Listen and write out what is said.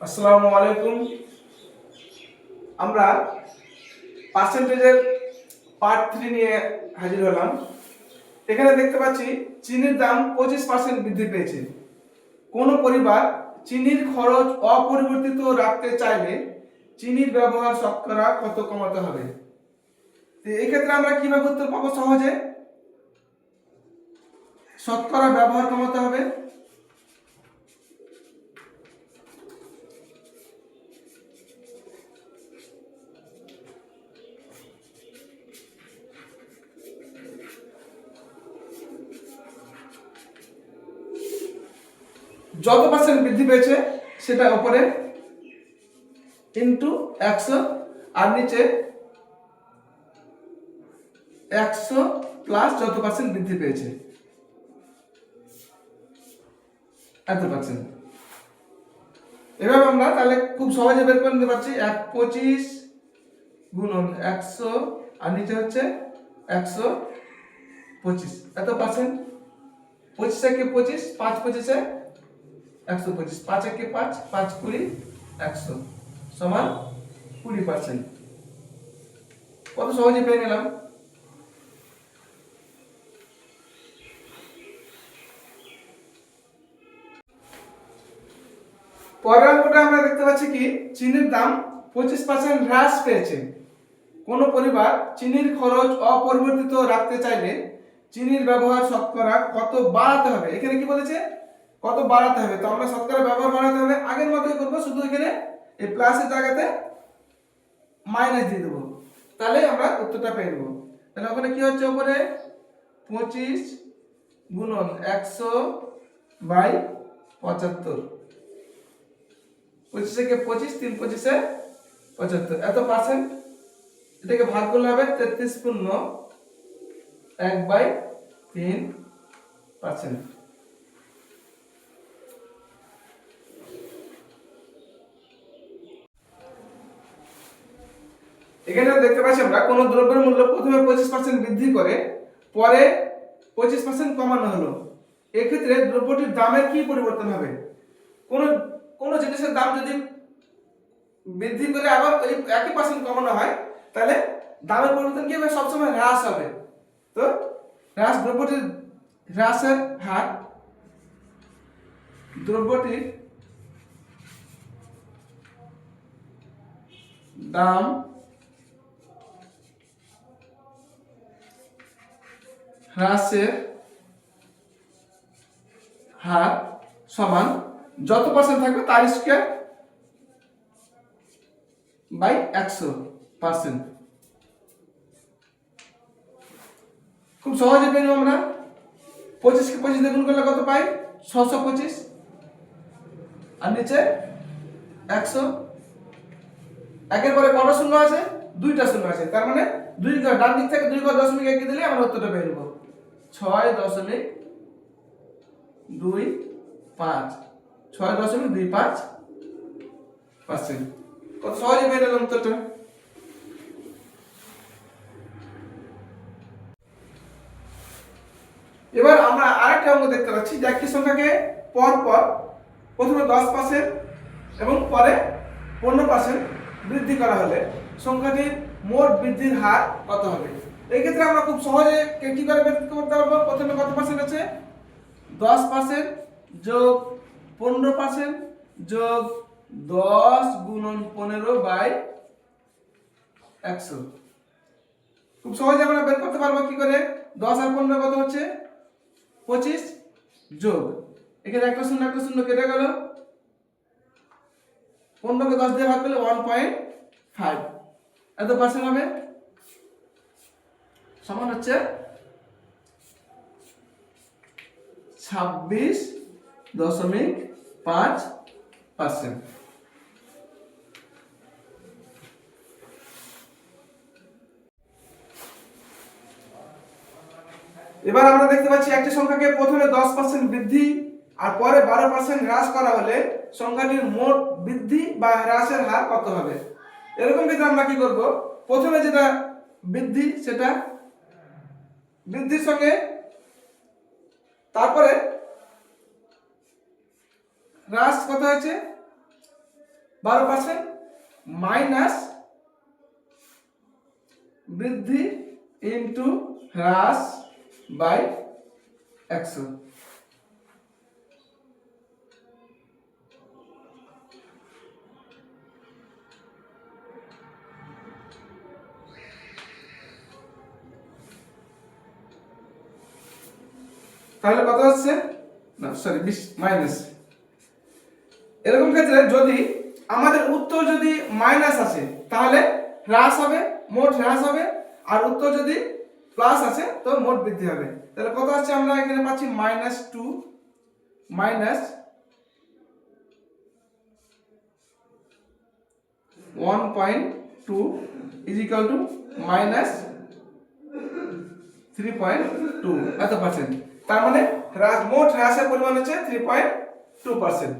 আসসালামু আলাইকুম। আমরা পার্সেন্টেজের পার্ট 3 নিয়ে হাজির হলাম। এখানে দেখতে পাচ্ছি চিনির দাম 25% বৃদ্ধি পেয়েছে। কোন পরিবার চিনির খরচ অপরিবর্তিত রাখতে চাইলে চিনির ব্যবহার শতকরা কত কমাতে হবে? তো এই ক্ষেত্রে আমরা কিভাবে উত্তর পাবো সহজে? শতকরা ব্যবহার কমাতে হবে। যত পার্সেন্ট বৃদ্ধি পেয়েছে সেটা উপরে ইন্টু 100 আর নিচে 100 প্লাস যত পার্সেন্ট বৃদ্ধি পেয়েছে এত পার্সেন্ট। এভাবে আমরা তাহলে খুব সহজে বের করে নিতে পারছি 25 গুণন 100 আর নিচে হচ্ছে 125 এত পার্সেন্ট। 25 একে 25, 5 25 125, 5 একে 5, 5 20 100 সমান 20%। কত সহজে পেয়ে নিলাম। পরের অঙ্কটা আমরা দেখতে পাচ্ছি কি চিনির দাম 25% হ্রাস পেয়েছে। কোন পরিবার চিনির খরচ অপরিবর্তিত রাখতে চাইলে চিনির ব্যবহার শতকরা কত বাড়াতে হবে? এখানে কি বলেছে কত বাড়াতে হবে, তো আমরা শতকরা ব্যবহার বাড়াতে হবে আগের মতোই করব, শুধু এখানে এই প্লাসের জায়গাতে মাইনাস দিয়ে দেবো, তাহলে আমরা উত্তরটা পেয়ে নেব। তাহলে ওখানে কি হচ্ছে উপরে 25 গুণন 100 বাই 75, 25 একে 25, 3 25 75 এত পার্সেন্ট। এটাকে ভাগ করলে হবে 33 পূর্ণ 1/3%। এখানে দেখতে পাচ্ছি আমরা কোন দ্রব্যের মূল্য প্রথমে 25% বৃদ্ধি করে পরে 25% কমানো হলো, এক্ষেত্রে দ্রব্যটির দামের কি পরিবর্তন হবে? কোন কোন জিনিসের দাম যদি বৃদ্ধি করে আবার ওই একই পার্সেন্ট কমানো হয় তাহলে দামের পরিবর্তন কি হবে? সবসময় হ্রাস হবে। তো দ্রব্যটির হ্রাসের হার, দ্রব্যটির দাম হ্রাসের হার সমান যত পার্সেন্ট থাকবে তার স্কয়ার বাই 100%। খুব সহজে পেয়ে নেব আমরা। 25 কে 25 দিয়ে গুণ করলে কত পাই? 625 আর নিচে 100। একের পরে কত শূন্য আছে? দুইটা শূন্য আছে, তার মানে দুই ডান দিক থেকে 2 ঘর দশমিক এগিয়ে দিলে আমরা উত্তরটা পেয়ে নেব 6.25, 6.25%। কত সহজে পেয়ে নিলাম উত্তরটা। এবার আমরা আরেকটা অঙ্ক দেখতে পাচ্ছি যে একটি সংখ্যাকে পর পর প্রথমে 10% এবং পরে 15% বৃদ্ধি করা হলে সংখ্যাটির মোট বৃদ্ধির হার কত হবে? এই ক্ষেত্রে আমরা খুব সহজে কি করে বের করতে পারবো? প্রথমে কত পার্সেন্ট আছে? 10% যোগ 15% যোগ 10 গুণন 15 বাই 100। খুব সহজে আমরা বের করতে পারবো কি করে? 10 আর 15 কত হচ্ছে? 25 যোগ এখানে একটা শূন্য কেটে গেল, 15 কে 10 দিয়ে ভাগ করলে 1.5 এত পার্সেন্ট হবে, সমান হচ্ছে 26.5%। এবার আমরা দেখতে পাচ্ছি একটি সংখ্যাকে প্রথমে 10% বৃদ্ধি আর পরে 12% হ্রাস করা হলে সংখ্যাটির মোট বৃদ্ধি বা হ্রাসের হার কত হবে? এরকম ক্ষেত্রে আমরা কি করব? প্রথমে যেটা বৃদ্ধি সেটা বৃদ্ধির সঙ্গে তারপরে হ্রাস কত হয়েছে 12% মাইনাস বৃদ্ধি ইনটু হ্রাস বাই 100। তাহলে কত হচ্ছে, না সরি 20 মাইনাস। এরকম ক্ষেত্রে যদি আমাদের উত্তর যদি মাইনাস আসে তাহলে হ্রাস হবে, মোট হ্রাস হবে, আর উত্তর যদি প্লাস আছে তো মোট বৃদ্ধি হবে। তাহলে কত হচ্ছে, আমরা এখানে পাচ্ছি -2 minus 1.2 is equal to minus 3.2 এত পার্সেন্ট। তার মানে মোট হ্রাসের পরিমাণ হচ্ছে 3.2%।